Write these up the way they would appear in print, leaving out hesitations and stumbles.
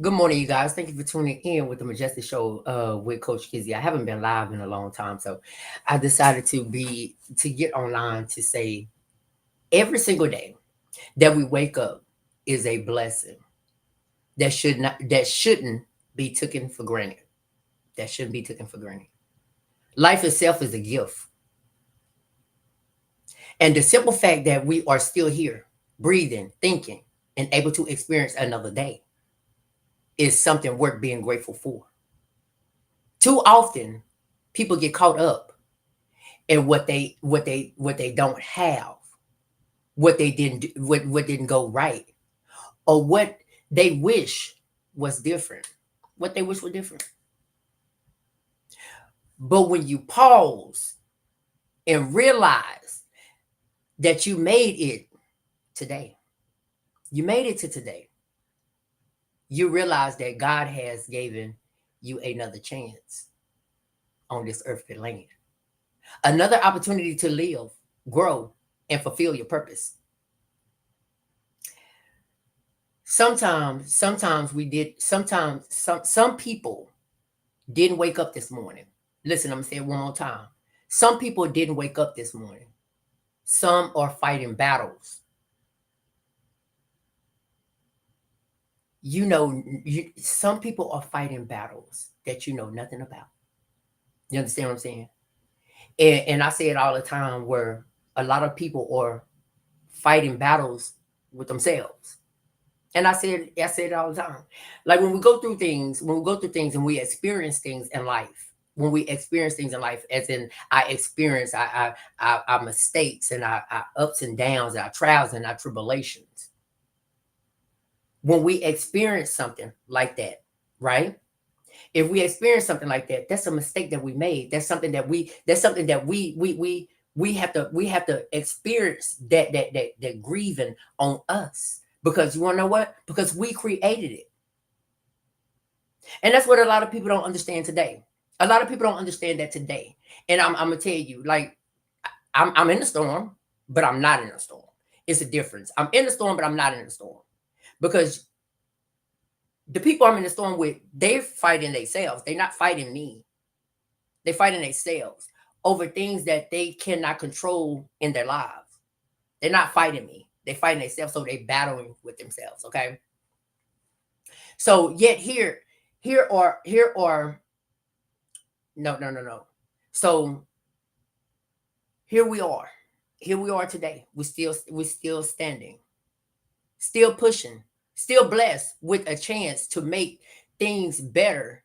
Good morning, you guys. Thank you for tuning in with the Majestic Show with Coach Kizzy. I haven't been live in a long time, so I decided to get online to say every single day that we wake up is a blessing that shouldn't be taken for granted. That shouldn't be taken for granted. Life itself is a gift, and the simple fact that we are still here, breathing, thinking, and able to experience another day is something worth being grateful for. Too often, people get caught up and what they don't have, what they didn't do, what didn't go right, or what they wish was different, what they wish were different. But when you pause and realize that you made it today, you made it to today, you realize that God has given you another chance on this earthly land, another opportunity to live, grow, and fulfill your purpose. Sometimes we did. Sometimes some people didn't wake up this morning. Listen, I'm gonna say it one more time. Some people didn't wake up this morning. Some are fighting battles. Some people are fighting battles that you know nothing about. You understand what I'm saying? And I say it all the time where a lot of people are fighting battles with themselves. And I said it all the time. Like when we go through things and we experience things in life, when we experience things in life, as in I experience our mistakes and our ups and downs, our trials and our tribulations. When we experience something like that, right? If we experience something like that, that's a mistake that we made. That's something that we have to experience that grieving on us. Because you want to know what? Because we created it. And that's what a lot of people don't understand today. A lot of people don't understand that today. And I'm gonna tell you, like, I'm in the storm, but I'm not in the storm. It's a difference. I'm in the storm, but I'm not in the storm. Because the people I'm in the storm with, they're fighting themselves. They're not fighting me. They're fighting themselves over things that they cannot control in their lives. They're not fighting me. They're fighting themselves, so they're battling with themselves. Okay. So yet here are no. So here we are. Here we are today. We're still standing, still pushing, still blessed with a chance to make things better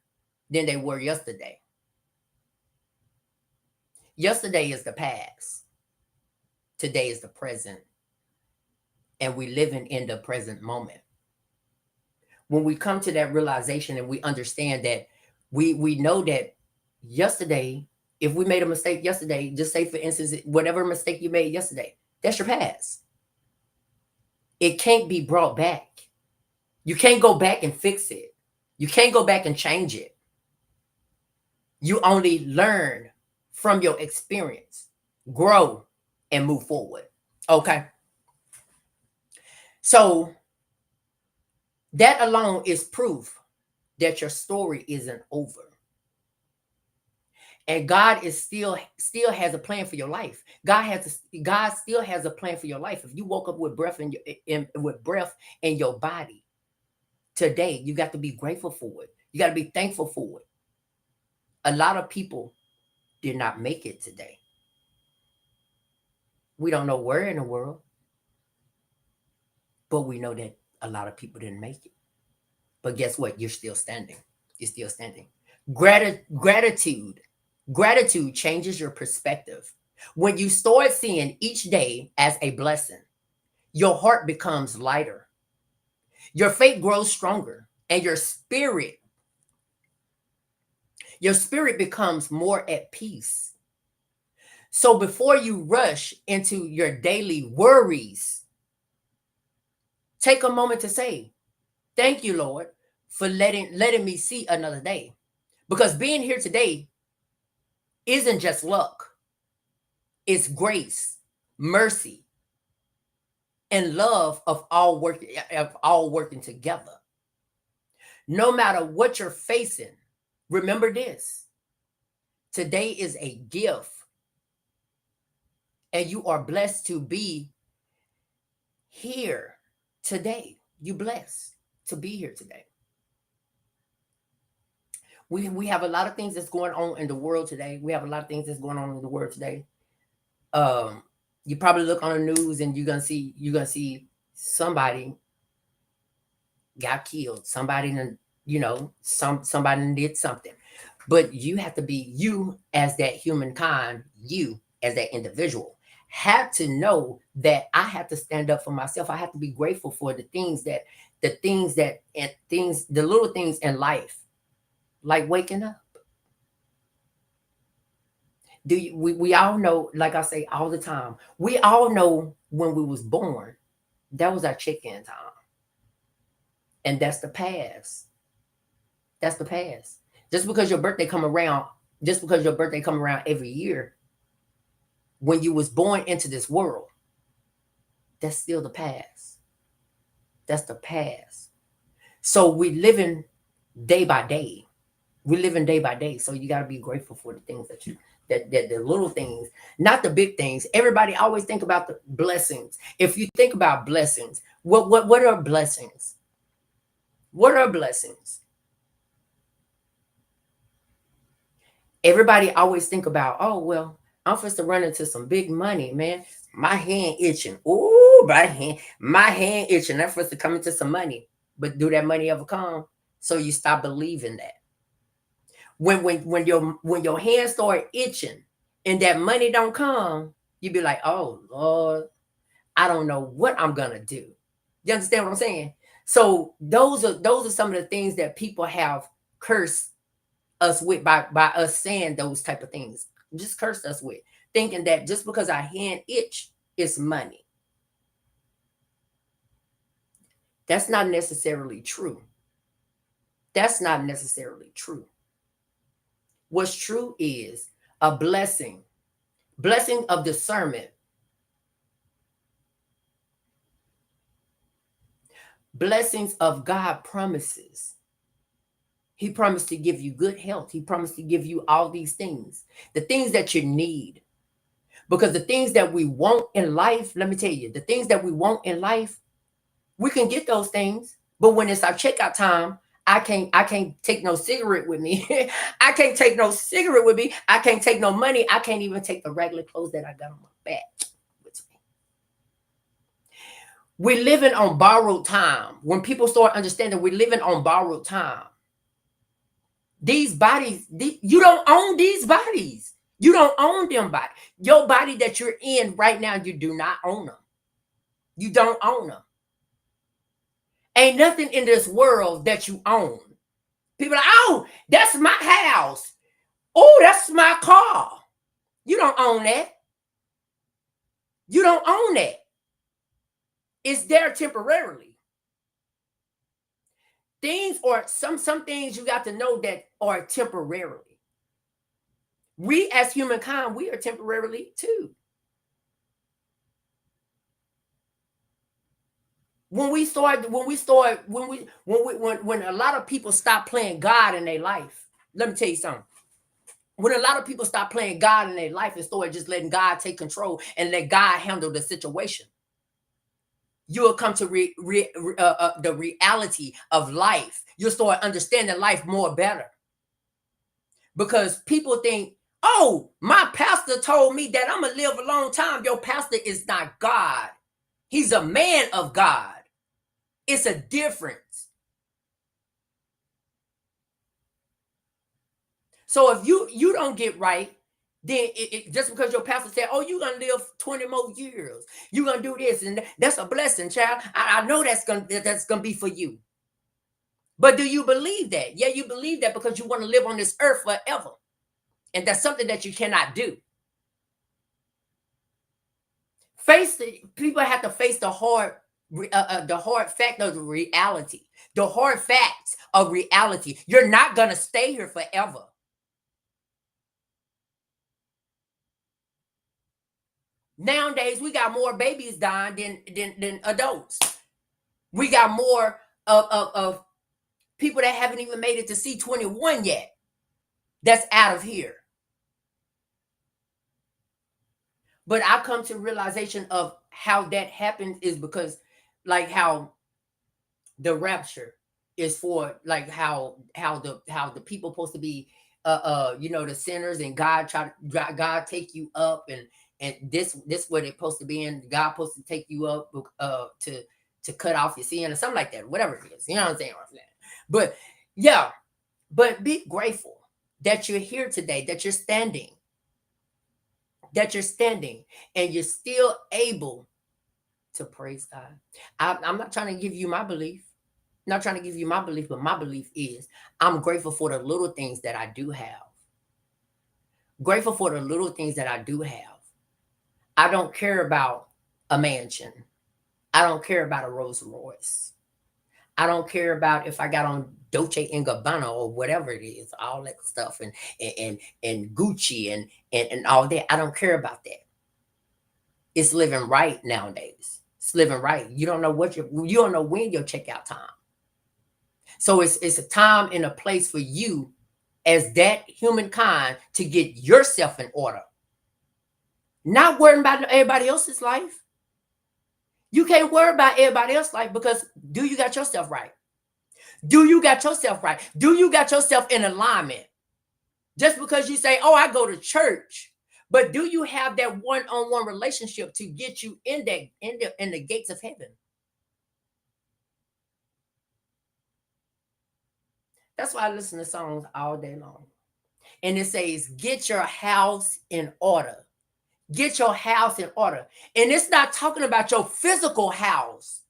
than they were yesterday. Yesterday is the past. Today is the present, and we living in the present moment. When we come to that realization and we understand that we know that yesterday, if we made a mistake yesterday, just say for instance, whatever mistake you made yesterday, that's your past. It can't be brought back. You can't go back and fix it. You can't go back and change it. You only learn from your experience, grow, and move forward. Okay. So that alone is proof that your story isn't over. And God is still has a plan for your life. God still has a plan for your life. If you woke up with with breath in your body today, you got to be grateful for it. You got to be thankful for it. A lot of people did not make it today. We don't know where in the world, but we know that a lot of people didn't make it. But guess what? You're still standing. You're still standing. Gratitude. Gratitude changes your perspective. When you start seeing each day as a blessing, your heart becomes lighter. Your faith grows stronger and your spirit becomes more at peace. So before you rush into your daily worries, take a moment to say, "Thank you, Lord, for letting me see another day." Because being here today isn't just luck. It's grace, mercy, and love of all working together. No matter what you're facing, remember this. Today is a gift, and you are blessed to be here today. You blessed to be here today. We have a lot of things that's going on in the world today. We have a lot of things that's going on in the world today. You probably look on the news and you're gonna see somebody got killed. Somebody, somebody did something. But you have to be, you as that humankind, you as that individual, have to know that I have to stand up for myself. I have to be grateful for the little things in life, like waking up. We all know, like I say all the time, we all know when we was born, that was our check-in time. And that's the past. That's the past. Just because your birthday come around every year, when you was born into this world, that's still the past. That's the past. So we living day by day. We living day by day. So you got to be grateful for the things that the little things, not the big things. Everybody always think about the blessings. If you think about blessings, what are blessings? What are blessings? Everybody always think about, oh, well, I'm supposed to run into some big money, man. My hand itching. Ooh, my hand itching. I'm supposed to come into some money. But do that money ever come? So you stop believing that. When your hands start itching and that money don't come, you be like, oh Lord, I don't know what I'm gonna do. You understand what I'm saying? So those are some of the things that people have cursed us with by us saying those type of things. Just cursed us with, thinking that just because our hand itch is money. That's not necessarily true. That's not necessarily true. What's true is a blessing of discernment, blessings of God promises. He promised to give you good health. He promised to give you all these things, the things that you need. Because the things that we want in life, let me tell you, the things that we want in life, we can get those things. But when it's our checkout time, I can't take no cigarette with me. I can't take no cigarette with me. I can't take no money. I can't even take the regular clothes that I got on my back with me. We're living on borrowed time. When people start understanding we're living on borrowed time, these bodies, you don't own these bodies. You don't own them bodies. Your body that you're in right now, you do not own them. You don't own them. Ain't nothing in this world that you own. People are like, oh, that's my house. Oh, that's my car. You don't own that. You don't own that. It's there temporarily. Things or some things you got to know that are temporarily. We as humankind, we are temporarily too. When a lot of people stop playing God in their life, let me tell you something. When a lot of people stop playing God in their life and start just letting God take control and let God handle the situation, you will come to the reality of life. You'll start understanding life more better. Because people think, oh, my pastor told me that I'm going to live a long time. Your pastor is not God. He's a man of God. It's a difference. So if you don't get right, then just because your pastor said, oh, you're going to live 20 more years, you're going to do this, and that's a blessing, child. I know that's going to be for you. But do you believe that? Yeah, you believe that because you want to live on this earth forever. And that's something that you cannot do. People have to face the hard fact of the reality. The hard facts of reality. You're not going to stay here forever. Nowadays, we got more babies dying than adults. We got more of people that haven't even made it to C21 yet that's out of here. But I come to realization of how that happens is because, like, how the rapture is for, like, how the people supposed to be, the sinners, and God take you up, and this what it's supposed to be in. God supposed to take you up to cut off your sin or something like that, whatever it is. You know what I'm saying? But yeah, but be grateful that you're here today, that you're standing, and you're still able to praise God. I'm not trying to give you my belief. Not trying to give you my belief, but my belief is I'm grateful for the little things that I do have. Grateful for the little things that I do have. I don't care about a mansion. I don't care about a Rolls Royce. I don't care about if I got on Dolce and Gabbana or whatever it is, all that stuff, and Gucci and all that. I don't care about that. It's living right nowadays. It's living right. You don't know you don't know when your checkout time. So it's a time and a place for you as that humankind to get yourself in order. Not worrying about everybody else's life. You can't worry about everybody else's life because do you got yourself right? Do you got yourself right? Do you got yourself in alignment? Just because you say, oh, I go to church, but do you have that one-on-one relationship to get you in the gates of heaven? That's why I listen to songs all day long. And it says, get your house in order. Get your house in order. And it's not talking about your physical house.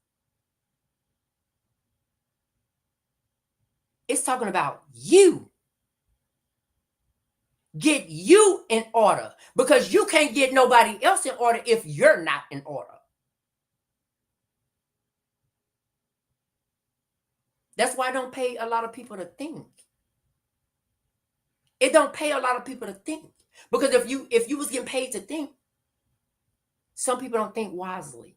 It's talking about you. Get you in order, because you can't get nobody else in order if you're not in order. That's why I don't pay a lot of people to think. It don't pay a lot of people to think. Because if you was getting paid to think, some people don't think wisely.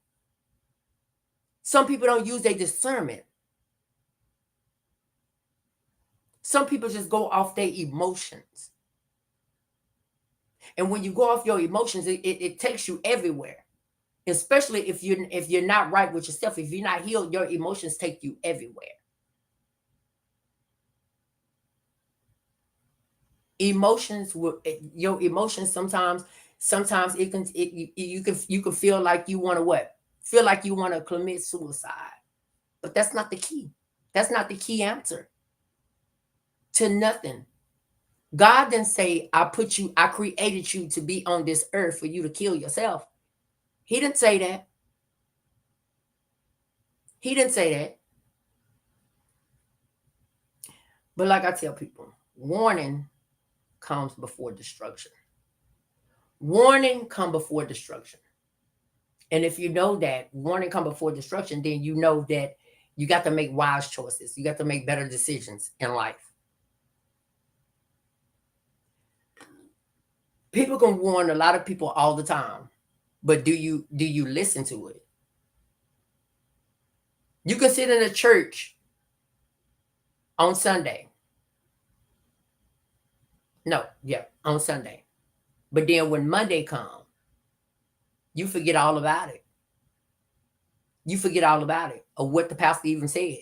Some people don't use their discernment. Some people just go off their emotions. And when you go off your emotions, it takes you everywhere. Especially if you're not right with yourself, if you're not healed, your emotions take you everywhere. Your emotions sometimes you can feel like you want to what? Feel like you want to commit suicide. But that's not the key. That's not the key answer to nothing. God didn't say, I created you to be on this earth for you to kill yourself. He didn't say that. He didn't say that. But like I tell people, warning comes before destruction. Warning come before destruction. And if you know that warning come before destruction, then you know that you got to make wise choices. You got to make better decisions in life. People can warn a lot of people all the time, but do you listen to it? You can sit in a church on Sunday. No, yeah, on Sunday. But then when Monday comes, you forget all about it. You forget all about it, or what the pastor even said.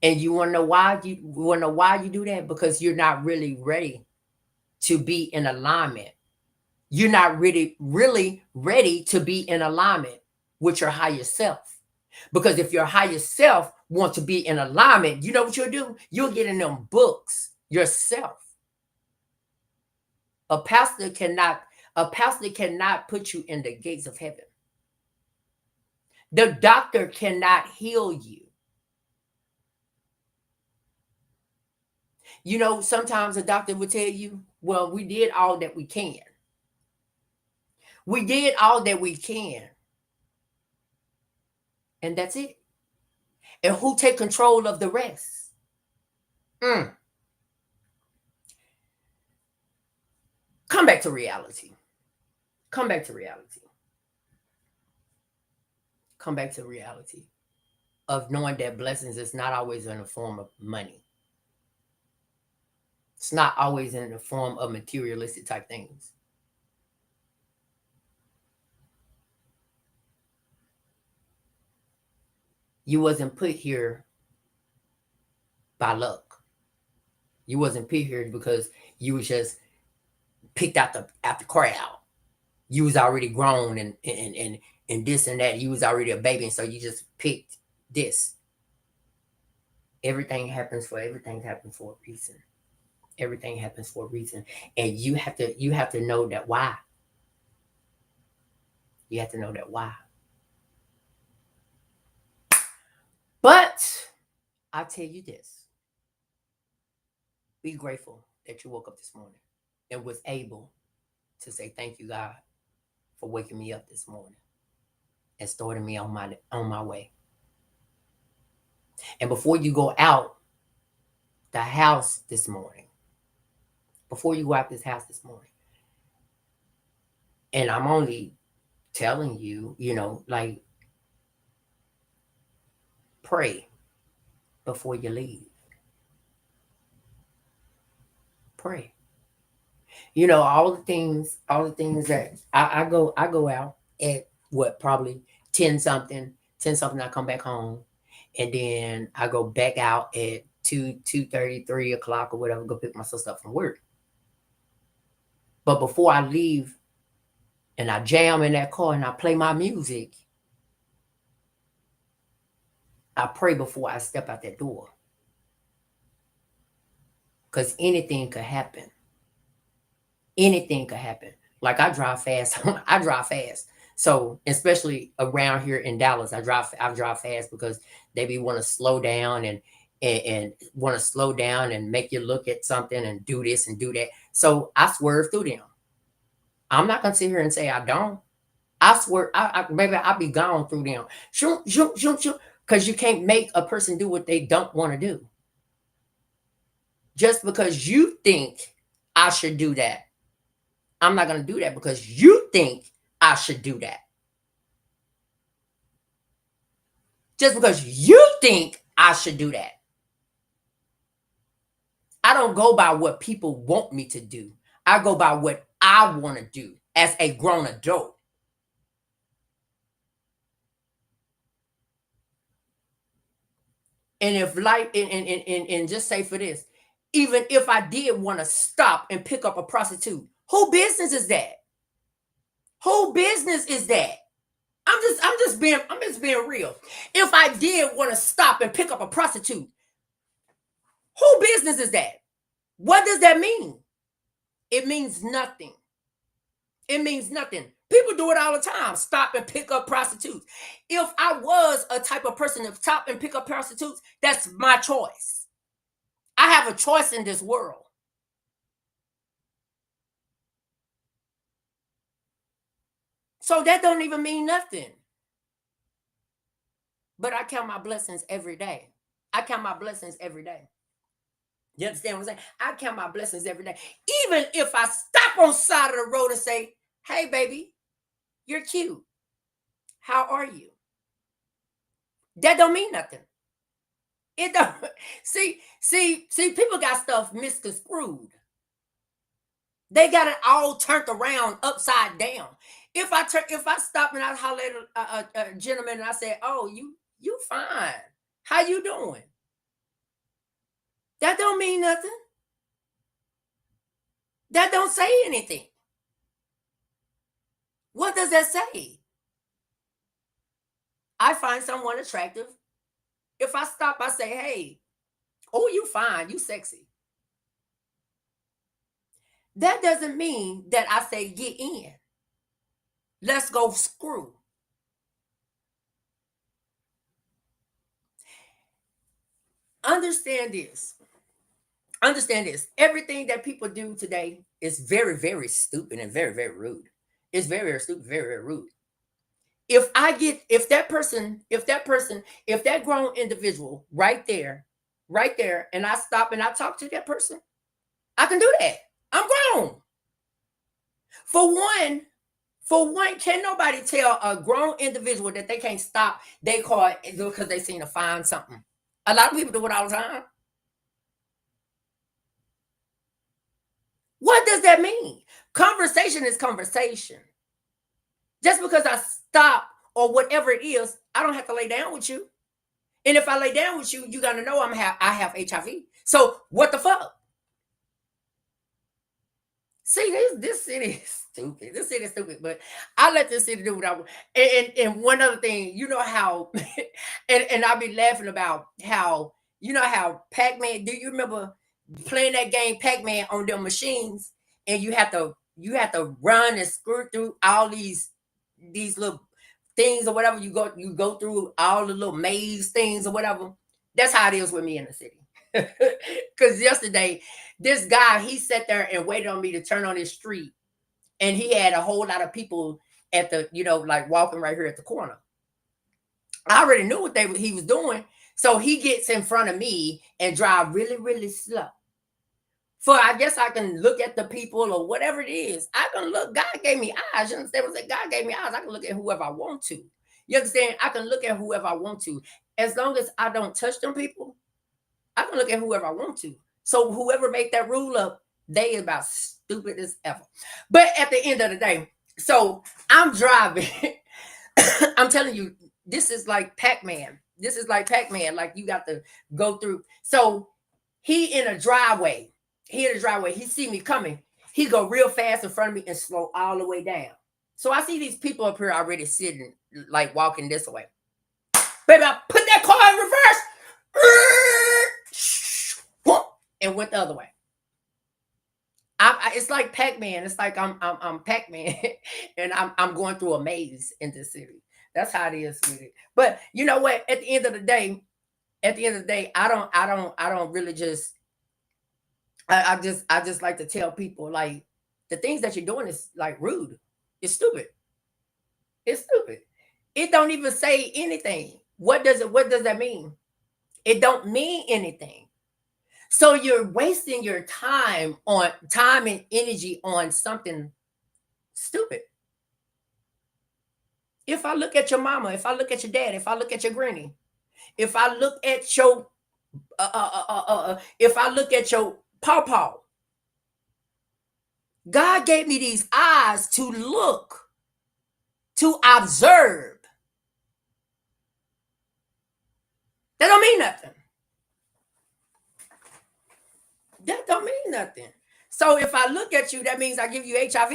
And you want to know why? You want to know why you do that? Because you're not really ready to be in alignment. You're not really ready to be in alignment with your higher self. Because if your higher self wants to be in alignment, you know what you'll do? You'll get in them books yourself. A pastor cannot put you in the gates of heaven. The doctor cannot heal you. You know, sometimes a doctor would tell you, well, we did all that we can. We did all that we can. And that's it. And who take control of the rest? Come back to reality. Come back to reality. Come back to reality. of knowing that blessings is not always in the form of money. It's not always in the form of materialistic type things. You wasn't put here by luck. You wasn't put here because you was just picked out the crowd. You was already grown and this and that. You was already a baby, and so you just picked this. Everything happens for a reason. Everything happens for a reason, and you have to know that why. You have to know that why. But I'll tell you this: be grateful that you woke up this morning and was able to say thank you, God, for waking me up this morning and starting me on my way. And before you go out the house this morning, before you go out this house this morning, and I'm only telling you, like, pray before you leave. Pray. All the things that I go out at what, probably 10 something, I come back home, and then I go back out at 2:30, 3 o'clock or whatever, go pick my sister up from work. But before I leave and I jam in that car and I play my music, I pray before I step out that door. Because anything could happen. Anything could happen. Like, I drive fast. I drive fast. So especially around here in Dallas, I drive fast because they be want to slow down and want to slow down and make you look at something and do this and do that. So I swerve through them. I'm not gonna sit here and say I don't. I swear, maybe I'll be gone through them. Shoot, because you can't make a person do what they don't want to do. Just because you think I should do that, I'm not going to do that because you think I should do that. Just because you think I should do that. I don't go by what people want me to do. I go by what I want to do as a grown adult. And if life, and just say for this, even if I did want to stop and pick up a prostitute, who business is that? Who business is that? I'm just being real. If I did want to stop and pick up a prostitute, who business is that? What does that mean? It means nothing. It means nothing. People do it all the time. Stop and pick up prostitutes. If I was a type of person to stop and pick up prostitutes, that's my choice. I have a choice in this world. So that don't even mean nothing. But I count my blessings every day. I count my blessings every day. You understand what I'm saying? I count my blessings every day. Even if I stop on the side of the road and say, hey, baby, you're cute. How are you? That don't mean nothing. It don't. See, people got stuff misconstrued. They got it all turned around, upside down. If I stop and I holler at a gentleman and I say, oh, you fine. How you doing? That don't mean nothing. That don't say anything. What does that say? I find someone attractive. If I stop, I say, hey, oh, you fine, you sexy. That doesn't mean that I say, get in. Let's go screw. Understand this. Understand this. Everything that people do today is very, very stupid and very, very rude. It's very, very stupid, very, very rude. If that grown individual right there, and I stop and I talk to that person, I can do that. I'm grown. For For one, can nobody tell a grown individual that they can't stop their car because they seem to find something? A lot of people do it all the time. What does that mean? Conversation is conversation. Just because I stop or whatever it is, I don't have to lay down with you. And if I lay down with you, you gotta know I have HIV. So what the fuck? See, this city is stupid. This city is stupid, but I let this city do what I want. And one other thing, you know how, and I'll be laughing about how, you know how Pac-Man. Do you remember playing that game Pac-Man on them machines? And you have to run and skirt through all these little things or whatever. You go through all the little maze things or whatever. That's how it is with me in the city. Because yesterday, this guy, he sat there and waited on me to turn on his street, and he had a whole lot of people at the, like walking right here at the corner. I already knew what he was doing, so he gets in front of me and drive really, really slow. For I guess I can look at the people or whatever it is. I can look. God gave me eyes. You understand what I'm saying? God gave me eyes. I can look at whoever I want to. You understand? I can look at whoever I want to. As long as I don't touch them people, I can look at whoever I want to. So whoever made that rule up, they about stupid as ever. But at the end of the day, so I'm driving. I'm telling you, this is like Pac-Man. This is like Pac-Man. Like you got to go through. So he in a driveway. He see me coming. He go real fast in front of me and slow all the way down. So I see these people up here already sitting, like walking this way. Baby, I put that car in reverse and went the other way. It's like Pac-Man. It's like I'm Pac-Man, and I'm going through a maze in this city. That's how it is with it. But you know what? At the end of the day, I don't really just. I just like to tell people like the things that you're doing is like rude. It's stupid. It's stupid. It don't even say anything. What does that mean? It don't mean anything. So you're wasting your time and energy on something stupid. If I look at your mama, if I look at your dad, if I look at your granny, if I look at your if I look at your pawpaw, God gave me these eyes to look, to observe. That don't mean nothing. That don't mean nothing. So if I look at you, that means I give you HIV.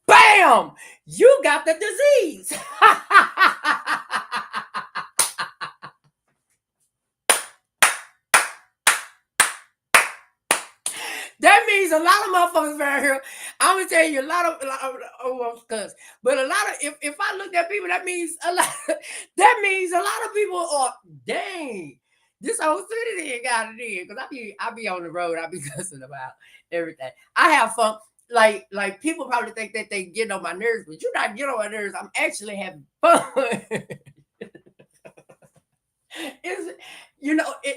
Bam! You got the disease. That means a lot of motherfuckers around here. I'm gonna tell you a lot of cuz, but a lot of if I look at people, that means a lot. That means a lot of people are dang. This whole city ain't got it in because I be on the road. I be cussing about everything. I have fun. Like people probably think that they get on my nerves, but you're not getting on my nerves. I'm actually having fun.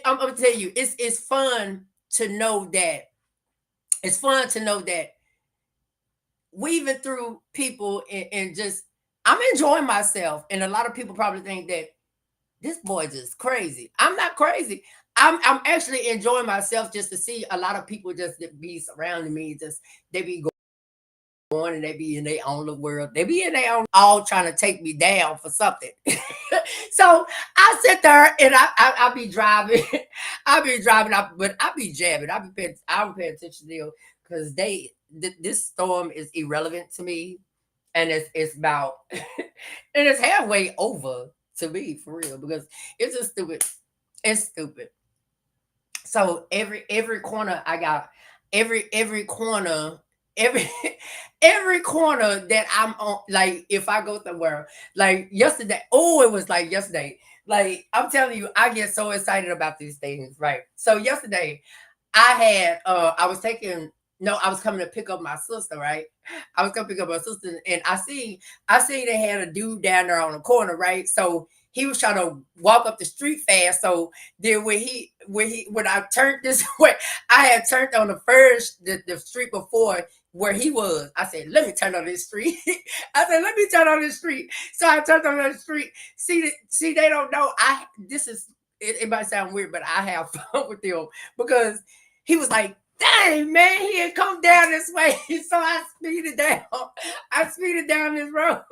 I'm gonna tell you, it's fun to know that. It's fun to know that weaving through people and just I'm enjoying myself. And a lot of people probably think that this boy just crazy. I'm not crazy. I'm actually enjoying myself just to see a lot of people just be surrounding me. Just they be going and they be in their own little world. They be in their own all trying to take me down for something. So I sit there and I be driving. I be driving up, but I be jabbing. I be paying attention to them because this storm is irrelevant to me, and it's about and it's halfway over to me for real because it's just stupid. It's stupid. So every corner I got every corner every every corner that I'm on, like if I go somewhere, like yesterday, oh, it was like yesterday. Like I'm telling you, I get so excited about these things, right? So yesterday I was taking no, I was coming to pick up my sister, right? I was coming to pick up my sister, and I see they had a dude down there on the corner, right? So he was trying to walk up the street fast. So then when I turned this way, I had turned on the street before where he was. I said, let me turn on this street. I said, let me turn on this street. So I turned on the street. See, they don't know. It might sound weird, but I have fun with them because he was like, dang man, he had come down this way. So I speeded down. I speeded down this road.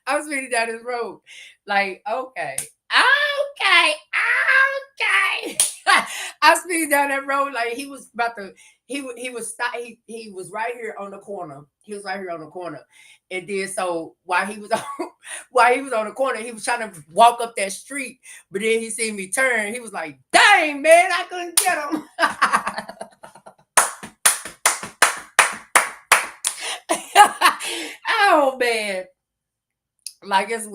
I'm speeding down this road. Like, okay. Okay, okay. I speeded down that road like he was about to. He was stop. He was right here on the corner. He was right here on the corner, and then so while he was on, while he was on the corner, he was trying to walk up that street, but then he seen me turn. He was like, "Dang man, I couldn't get him." Oh man, like it's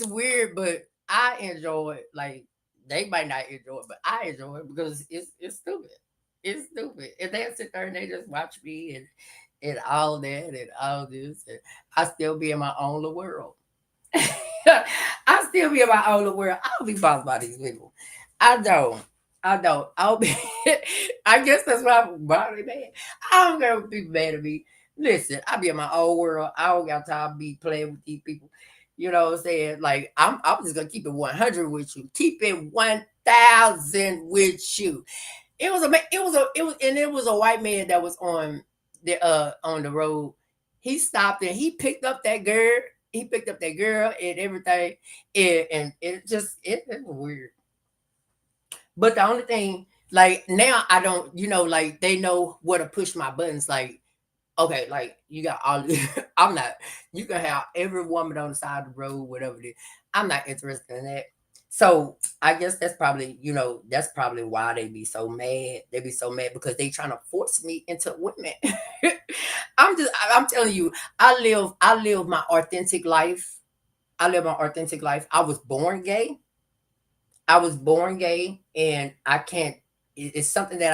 weird, but I enjoy it. Like they might not enjoy it, but I enjoy it because it's stupid. It's stupid. And they sit there and they just watch me and all that and all this. And I still be in my own little world. I still be in my own little world. I don't be bothered by these people. I don't. I don't. I'll be. I guess that's why I'm bothered, man. I don't care if people mad at me. Listen, I be in my own world. I don't got time to be playing with these people. You know what I'm saying? Like I'm just gonna keep it 100 with you. Keep it 1,000 with you. It was a white man that was on the road. He stopped and he picked up that girl. He picked up that girl and everything. And it was weird. But the only thing, like now I don't, like they know where to push my buttons. Like, okay, like you got all I'm not, you can have every woman on the side of the road, whatever it is. I'm not interested in that. So I guess that's probably why they be so mad. They be so mad because they trying to force me into women. I'm telling you, I live my authentic life. I live my authentic life. I was born gay. I was born gay, and I can't. It's something that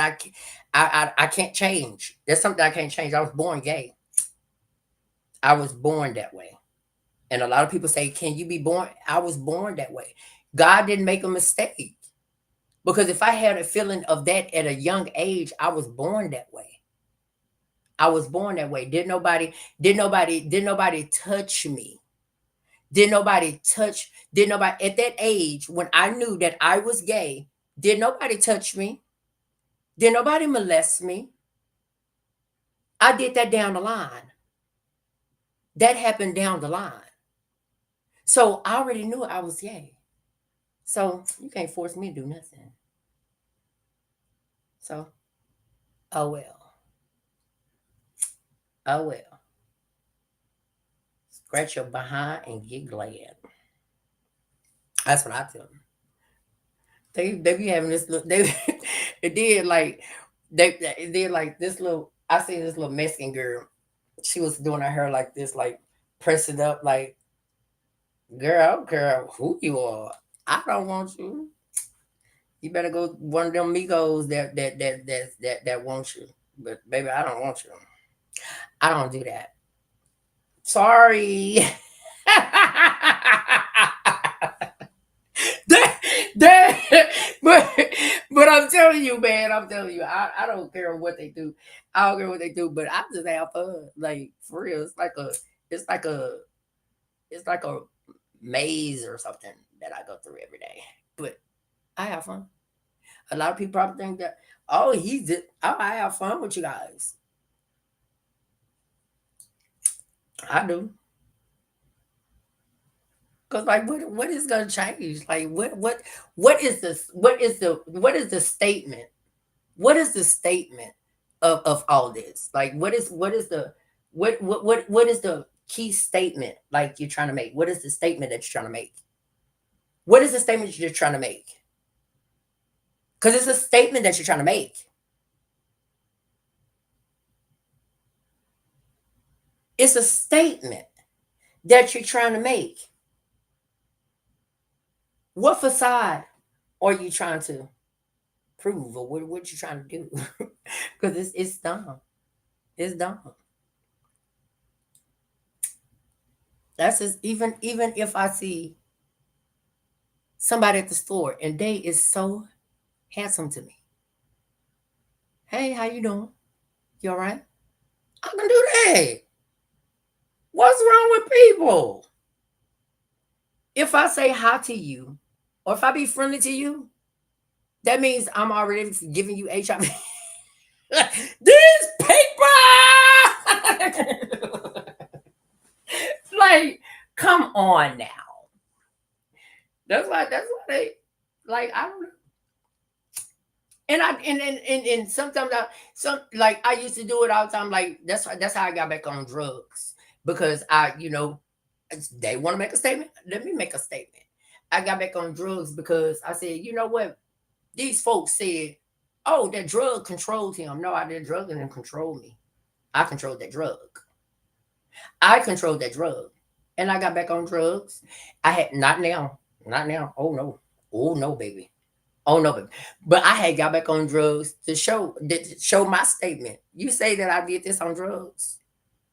I can't change. That's something I can't change. I was born gay. I was born that way, and a lot of people say, "Can you be born?" I was born that way. God didn't make a mistake because if I had a feeling of that at a young age, I was born that way. I was born that way. Did nobody touch me. Did nobody at that age when I knew that I was gay, did nobody touch me? Did nobody molest me? I did that down the line. That happened down the line. So I already knew I was gay. So you can't force me to do nothing. So, oh well. Oh well. Scratch your behind and get glad. That's what I tell them. They be having this look. They it did like they did like this little. I seen this little Mexican girl. She was doing her hair like this, like press it up, like girl, I don't care who you are. I don't want you. You better go one of them Migos that wants you. But baby, I don't want you. I don't do that. Sorry. that, but I'm telling you, man, I'm telling you, I don't care what they do. I don't care what they do, but I just have fun. Like for real. It's like a it's like a maze or something that I go through every day. But I have fun. A lot of people probably think that, oh, I have fun with you guys. I do. Cause like what is gonna change? Like what is the statement? What is the statement of all this? Like what is the what is the key statement like you're trying to make? What is the statement that you're trying to make? What is the statement you're trying to make? Because it's a statement that you're trying to make. It's a statement that you're trying to make. What facade are you trying to prove, or what you trying to do? Because it's dumb. It's dumb. That's just even if I see somebody at the store and they is so handsome to me. Hey, how you doing? You all right? I can do that. What's wrong with people? If I say hi to you, or if I be friendly to you, that means I'm already giving you HIV. This paper! Like, come on now. That's why they like I don't know. And I and sometimes like I used to do it all the time. Like that's how I got back on drugs because they want to make a statement. Let me make a statement. I got back on drugs because I said, you know what? These folks said, oh, that drug controlled him. No, I didn't. Drug didn't control me. I controlled that drug. I controlled that drug, and I got back on drugs. I had not now, not now. Oh no, baby. Oh no, baby. But I had got back on drugs to show my statement. You say that I did this on drugs.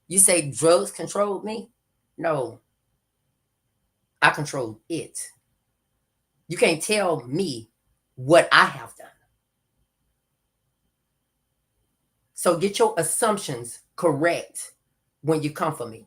You say drugs controlled me. No, I controlled it. You can't tell me what I have done. So get your assumptions correct when you come for me.